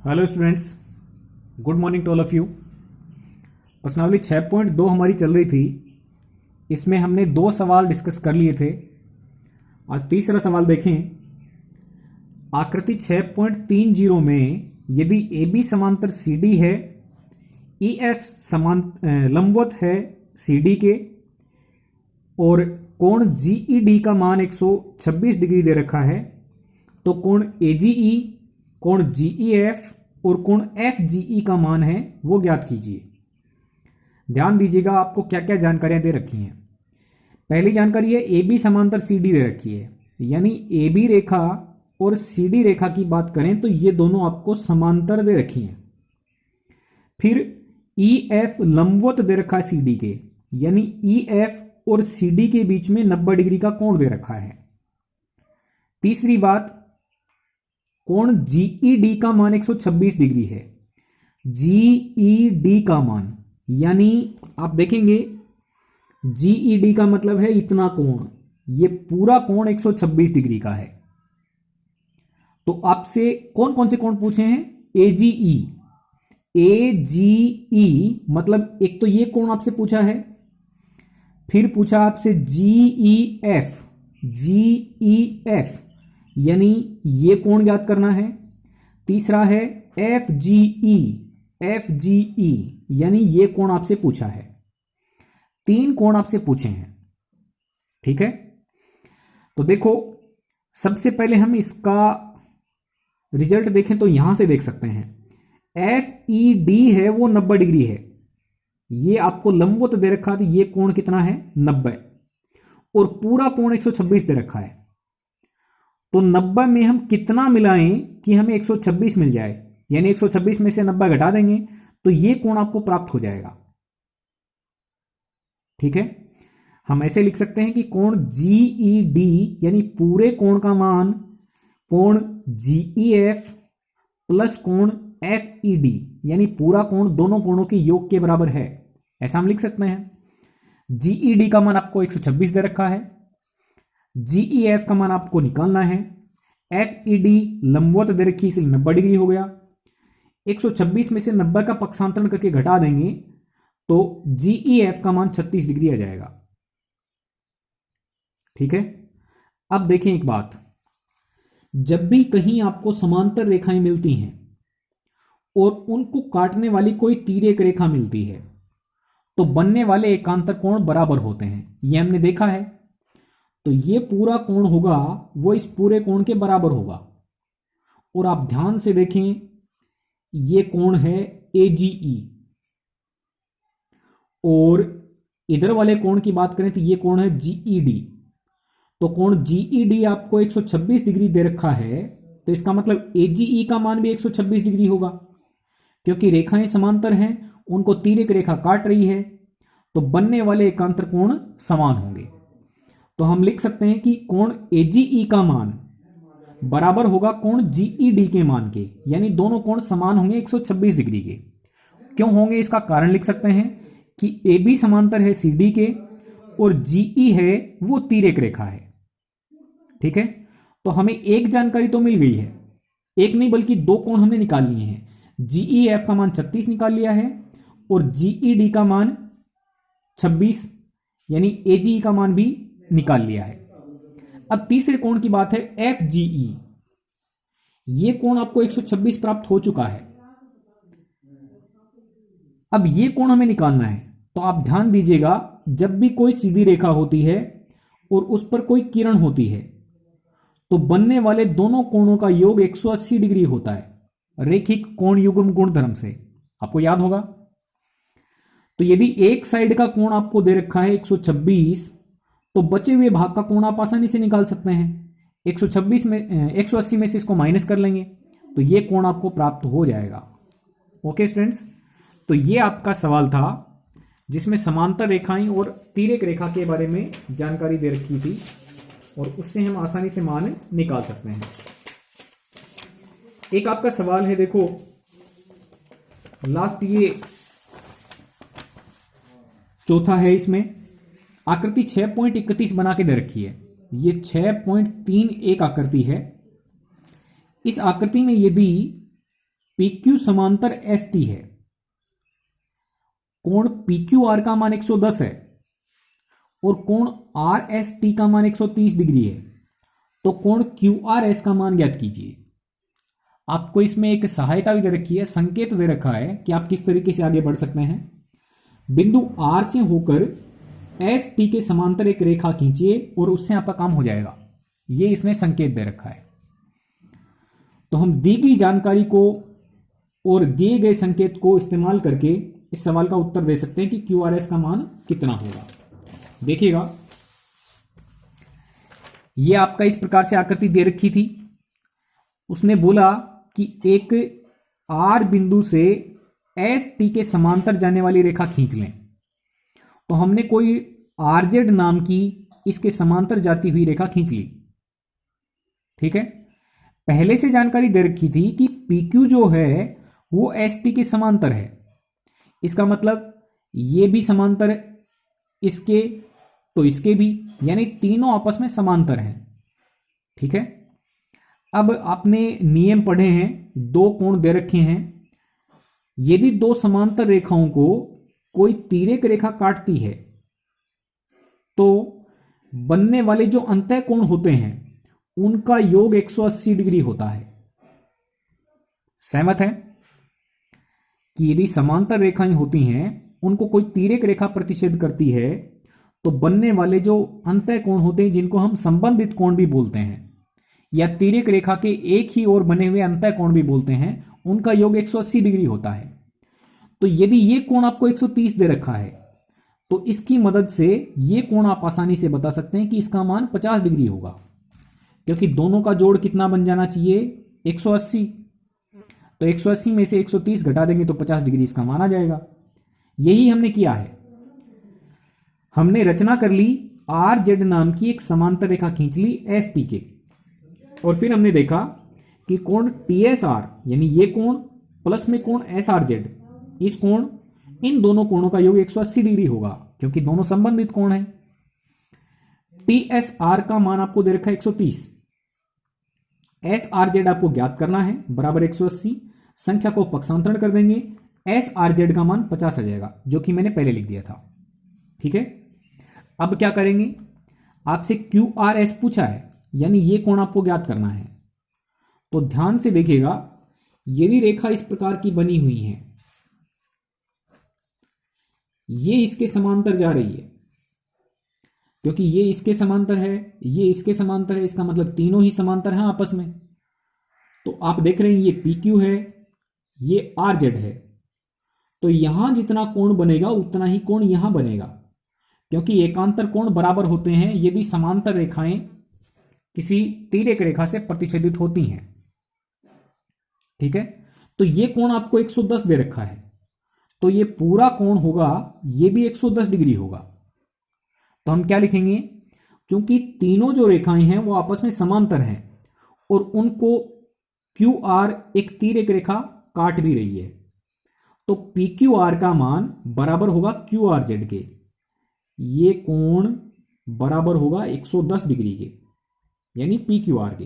Hello students, good morning to all of you. प्रश्नावली 6.2 हमारी चल रही थी। इसमें हमने 2 सवाल डिस्कस कर लिए थे। आज तीसरा सवाल देखें। आकृति 6.30 में यदि ए बी समांतर सी डी है, ई एफ लंबवत है सी डी के और कोण जीई डी का मान 126 डिग्री दे रखा है, तो कोण एजीई, कोण जीईएफ और कोण एफजीई का मान है वो ज्ञात कीजिए। ध्यान दीजिएगा, आपको क्या क्या जानकारियां दे रखी हैं। पहली जानकारी है ए बी समांतर सी डी दे रखी है, यानी ए बी रेखा और सी डी रेखा की बात करें तो ये दोनों आपको समांतर दे रखी हैं। फिर ई एफ लंबवत दे रखा है सी डी के, यानी ई एफ और सी डी के बीच में 90 डिग्री का कोण दे रखा है। तीसरी बात, कोण जीईडी का मान 126 डिग्री है। जीईडी का मान, यानी आप देखेंगे जीईडी का मतलब है इतना कोण, ये पूरा कोण 126 डिग्री का है। तो आपसे कौन कौन से कोण पूछे हैं? एजीई, एजीई मतलब एक तो ये कोण आपसे पूछा है, फिर पूछा आपसे जीईएफ, जीईएफ यानी ये कोण ज्ञात करना है। तीसरा है एफजीई, एफजीई यानी ये कोण आपसे पूछा है। 3 कोण आपसे पूछे हैं, ठीक है। तो देखो, सबसे पहले हम इसका रिजल्ट देखें तो यहां से देख सकते हैं। एफ ई डी है वो 90 डिग्री है, ये आपको लंबवत दे रखा है, ये कोण कितना है 90, और पूरा कोण 126 दे रखा है। तो 90 में हम कितना मिलाएं कि हमें 126 मिल जाए, यानी 126 में से 90 घटा देंगे तो ये कोण आपको प्राप्त हो जाएगा, ठीक है। हम ऐसे लिख सकते हैं कि कोण जीईडी यानी पूरे कोण का मान कोण जीईएफ प्लस कोण एफईडी यानी पूरा कोण दोनों कोणों के योग के बराबर है, ऐसा हम लिख सकते हैं। जीईडी का मान आपको 126 दे रखा है, जीईएफ का मान आपको निकालना है, एफईडी लंबवत दे रखी इसलिए 90 डिग्री हो गया। 126 में से 90 का पक्षांतरण करके घटा देंगे तो जीईएफ का मान 36 डिग्री आ जाएगा, ठीक है। अब देखें एक बात, जब भी कहीं आपको समांतर रेखाएं मिलती हैं और उनको काटने वाली कोई तिर्यक रेखा मिलती है तो बनने वाले एकांतर कोण बराबर होते हैं, यह हमने देखा है। तो ये पूरा कोण होगा वो इस पूरे कोण के बराबर होगा। और आप ध्यान से देखें, ये कोण है एजीई, और इधर वाले कोण की बात करें तो ये कोण है जीईडी। तो कोण जीईडी आपको 126 डिग्री दे रखा है, तो इसका मतलब एजीई का मान भी 126 डिग्री होगा, क्योंकि रेखाएं समांतर हैं, उनको तिर्यक रेखा काट रही है, तो बनने वाले एकांतर कोण समान होंगे। तो हम लिख सकते हैं कि कोण एजीई का मान बराबर होगा कोण जीईडी के मान के, यानी दोनों कोण समान होंगे 126 डिग्री के। क्यों होंगे इसका कारण लिख सकते हैं कि ए बी समांतर है सी डी के और जीई है वो तिर्यक रेखा है, ठीक है। तो हमें एक जानकारी तो मिल गई है, एक नहीं बल्कि 2 कोण हमने निकाल लिए हैं। जीईएफ का मान 36 निकाल लिया है और जीईडी का मान 26 यानी एजीई का मान भी निकाल लिया है। अब तीसरे कोण की बात है एफजीई, ये कोण आपको 126 प्राप्त हो चुका है। अब ये कोण हमें निकालना है, तो आप ध्यान दीजिएगा, जब भी कोई सीधी रेखा होती है और उस पर कोई किरण होती है तो बनने वाले दोनों कोणों का योग 180 डिग्री होता है, रेखिक कोण युग्म गुणधर्म से, आपको याद होगा। तो यदि एक साइड का कोण आपको दे रखा है 126, तो बचे हुए भाग का कोण आप आसानी से निकाल सकते हैं। 126 में 180 में से इसको माइनस कर लेंगे तो ये कोण आपको प्राप्त हो जाएगा। ओके स्टूडेंट्स, तो ये आपका सवाल था जिसमें समांतर रेखाएं और तिर्यक रेखा के बारे में जानकारी दे रखी थी और उससे हम आसानी से मान निकाल सकते हैं। एक आपका सवाल है, देखो लास्ट, ये चौथा है, इसमें आकृति 6.31 बना के दे रखी है। ये 6.31 आकृति है। इस आकृति में यदि PQ समांतर ST है, कोण PQR का मान 110 है और कोण RST का मान 130 डिग्री है, तो कोण QRS का मान ज्ञात कीजिए। आपको इसमें एक सहायता भी दे रखी है, संकेत दे रखा है कि आप किस तरीके से आगे बढ़ सकते हैं। बिंदु R से होकर ST के समांतर एक रेखा खींचिए और उससे आपका काम हो जाएगा, ये इसमें संकेत दे रखा है। तो हम दी गई जानकारी को और दिए गए संकेत को इस्तेमाल करके इस सवाल का उत्तर दे सकते हैं कि QRS का मान कितना होगा। देखिएगा, यह आपका इस प्रकार से आकृति दे रखी थी। उसने बोला कि एक R बिंदु से ST के समांतर जाने वाली रेखा खींच लें। तो हमने कोई RZ नाम की इसके समांतर जाती हुई रेखा खींच ली। ठीक है, पहले से जानकारी दे रखी थी कि PQ जो है वो ST के समांतर है। इसका मतलब ये भी समांतर इसके, तो इसके भी, यानी तीनों आपस में समांतर हैं। ठीक है, अब आपने नियम पढ़े हैं, दो कोण दे रखे हैं। यदि दो समांतर रेखाओं को कोई तिर्यक रेखा काटती है तो बनने वाले जो अंतः कोण होते हैं उनका योग 180 डिग्री होता है। सहमत है कि यदि समांतर रेखाएं होती हैं, उनको कोई तिर्यक रेखा प्रतिच्छेद करती है तो बनने वाले जो अंतः कोण होते हैं, जिनको हम संबंधित कोण भी बोलते हैं या तिर्यक रेखा के एक ही ओर बने हुए अंतः कोण भी बोलते हैं, उनका योग 180 डिग्री होता है। तो यदि ये कोण आपको 130 दे रखा है तो इसकी मदद से ये कोण आप आसानी से बता सकते हैं कि इसका मान 50 डिग्री होगा, क्योंकि दोनों का जोड़ कितना बन जाना चाहिए, 180। तो 180 में से 130 घटा देंगे तो 50 डिग्री इसका मान आ जाएगा। यही हमने किया है। हमने रचना कर ली, RZ नाम की एक समांतर रेखा खींच ली ST के, और फिर हमने देखा कि कोण TSR यानी ये कोण प्लस में कोण SRZ, इस कोण, इन दोनों कोणों का योग 180 डिग्री होगा, क्योंकि दोनों संबंधित कोण हैं। TSR का मान आपको दे रखा है 130, SRZ आपको ज्ञात करना है, बराबर 180। संख्या को पक्षांतरण कर देंगे, SRZ का मान 50 आ जाएगा, जो कि मैंने पहले लिख दिया था। ठीक है, अब क्या करेंगे, आपसे QRS पूछा है, यानी ये कोण आपको ज्ञात करना है। तो ध्यान से देखिएगा, यदि रेखा इस प्रकार की बनी हुई है, ये इसके समांतर जा रही है, क्योंकि ये इसके समांतर है, ये इसके समांतर है, इसका मतलब तीनों ही समांतर हैं आपस में। तो आप देख रहे हैं ये PQ है, ये RZ है, तो यहां जितना कोण बनेगा उतना ही कोण यहां बनेगा, क्योंकि एकांतर कोण बराबर होते हैं यदि समांतर रेखाएं किसी तिर्यक रेखा से प्रतिच्छेदित होती हैं। ठीक है, तो ये कोण आपको 110 दे रखा है, तो ये पूरा कोण होगा, ये भी 110 डिग्री होगा। तो हम क्या लिखेंगे, क्योंकि तीनों जो रेखाएं हैं वो आपस में समांतर हैं और उनको QR एक तिर्यक रेखा काट भी रही है, तो PQR का मान बराबर होगा QRZ के। ये कोण बराबर होगा 110 डिग्री के, यानी PQR के।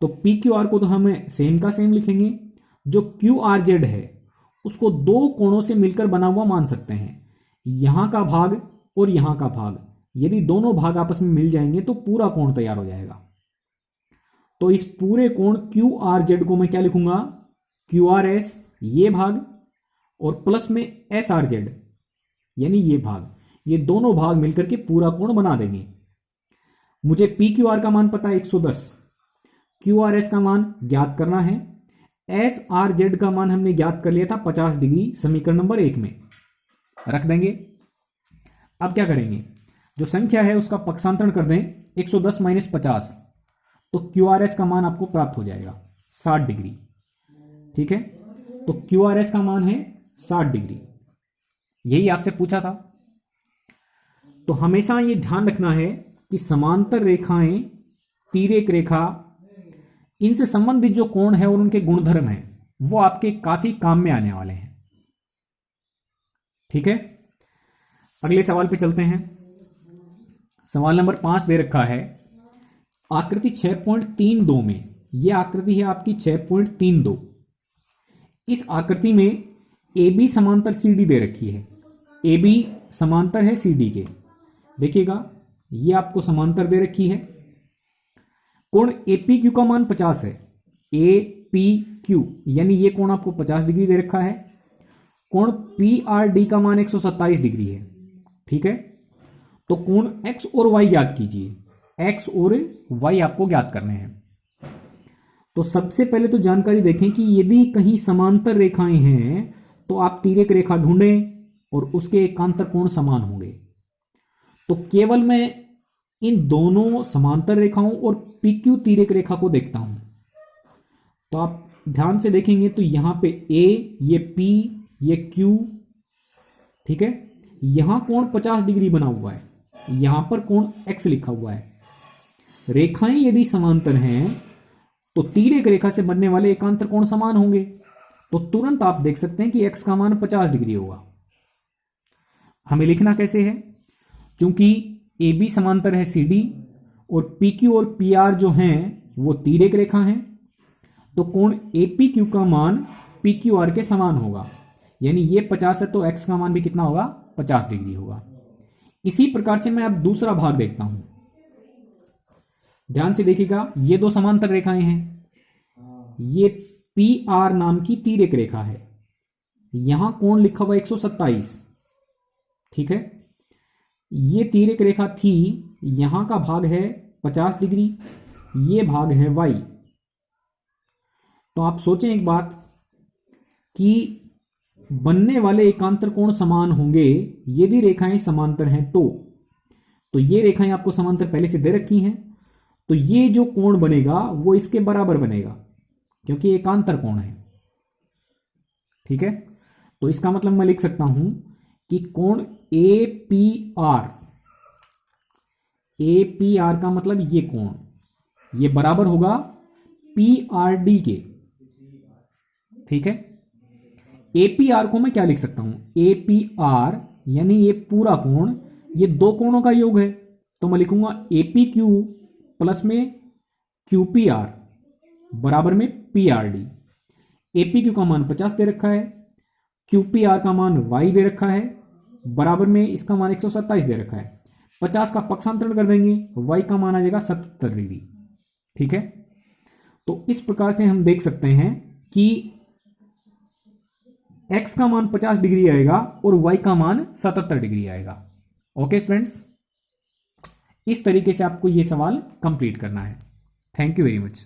तो PQR को तो हम सेम का सेम लिखेंगे, जो QRZ है उसको दो कोणों से मिलकर बना हुआ मान सकते हैं, यहां का भाग और यहां का भाग। यदि दोनों भाग आपस में मिल जाएंगे तो पूरा कोण तैयार हो जाएगा। तो इस पूरे कोण QRZ को मैं क्या लिखूंगा, QRS ये भाग और प्लस में SRZ यानी ये भाग, ये दोनों भाग मिलकर के पूरा कोण बना देंगे। मुझे PQR का मान पता है 110, QRS का मान ज्ञात करना है, SRZ का मान हमने ज्ञात कर लिया था 50 डिग्री, समीकरण नंबर 1 में रख देंगे। अब क्या करेंगे, जो संख्या है उसका पक्षांतरण कर दें, 110 माइनस 50, तो QRS का मान आपको प्राप्त हो जाएगा 60 डिग्री। ठीक है, तो QRS का मान है 60 डिग्री, यही आपसे पूछा था। तो हमेशा ये ध्यान रखना है कि समांतर रेखाएं, तिर्यक रेखा, इनसे संबंधित जो कोण है और उनके गुणधर्म हैं वो आपके काफी काम में आने वाले हैं। ठीक है, अगले सवाल पे चलते हैं। सवाल नंबर 5 दे रखा है, आकृति 6.32 में, यह आकृति है आपकी 6.32। इस आकृति में ए बी समांतर सी डी दे रखी है। ए बी समांतर है सी डी के, देखिएगा ये आपको समांतर दे रखी है। कोण ए पी क्यू का मान 50 है। ए पी क्यू यानी ये कोण आपको 50 डिग्री दे रखा है। कोण पी आर डी का मान 127 डिग्री है। ठीक है, तो कोण एक्स और वाई ज्ञात कीजिए। एक्स और वाई आपको ज्ञात करने हैं। तो सबसे पहले तो जानकारी देखें कि यदि कहीं समांतर रेखाएं हैं तो आप तिर्यक रेखा ढूंढें और उसके एकांतर कोण समान होंगे। तो केवल मैं इन दोनों समांतर रेखाओं और पी क्यू तिर्यक रेखा को देखता हूं। तो आप ध्यान से देखेंगे तो यहां पे ए, ये पी, ये क्यू, ठीक है। यहां कोण 50 डिग्री बना हुआ है, यहां पर कोण एक्स लिखा हुआ है। रेखाएं यदि समांतर हैं तो तिर्यक रेखा से बनने वाले एकांतर कोण समान होंगे। तो तुरंत आप देख सकते हैं कि एक्स का मान 50 डिग्री होगा। हमें लिखना कैसे है? चूंकि ए बी समांतर है सी डी और पी क्यू और पी आर जो हैं वो तिर्यक रेखा हैं, तो कोण ए पी क्यू का मान पी क्यू आर के समान होगा। यानी ये 50 है तो एक्स का मान भी कितना होगा? 50 डिग्री होगा। इसी प्रकार से मैं अब दूसरा भाग देखता हूं। ध्यान से देखिएगा, ये दो समांतर रेखाएं हैं। ये पी आर नाम की तिर्यक रेखा है। यहां कोण लिखा हुआ 127, ठीक है। ये तिर्यक रेखा थी, यहां का भाग है 50 डिग्री, ये भाग है वाई। तो आप सोचें एक बात कि बनने वाले एकांतर कोण समान होंगे यदि रेखाएं समांतर हैं। तो ये रेखाएं आपको समांतर पहले से दे रखी हैं, तो ये जो कोण बनेगा वो इसके बराबर बनेगा क्योंकि एकांतर कोण है। ठीक है, तो इसका मतलब मैं लिख सकता हूं कि कोण ए पी आर का मतलब ये कोण, ये बराबर होगा पी आर डी के। ठीक है, ए पी आर को मैं क्या लिख सकता हूं? ए पी आर यानी ये पूरा कोण, ये दो कोणों का योग है। तो मैं लिखूंगा ए पी क्यू प्लस में क्यू पी आर बराबर में P R D. A P Q का मान 50 दे रखा है, क्यू पी आर का मान y दे रखा है, बराबर में इसका मान 127 दे रखा है। 50 का पक्षांतरण कर देंगे, y का मान आ जाएगा 77 डिग्री। ठीक है, तो इस प्रकार से हम देख सकते हैं कि x का मान 50 डिग्री आएगा और y का मान 77 डिग्री आएगा। ओके फ्रेंड्स, इस तरीके से आपको यह सवाल कंप्लीट करना है। Thank you very much.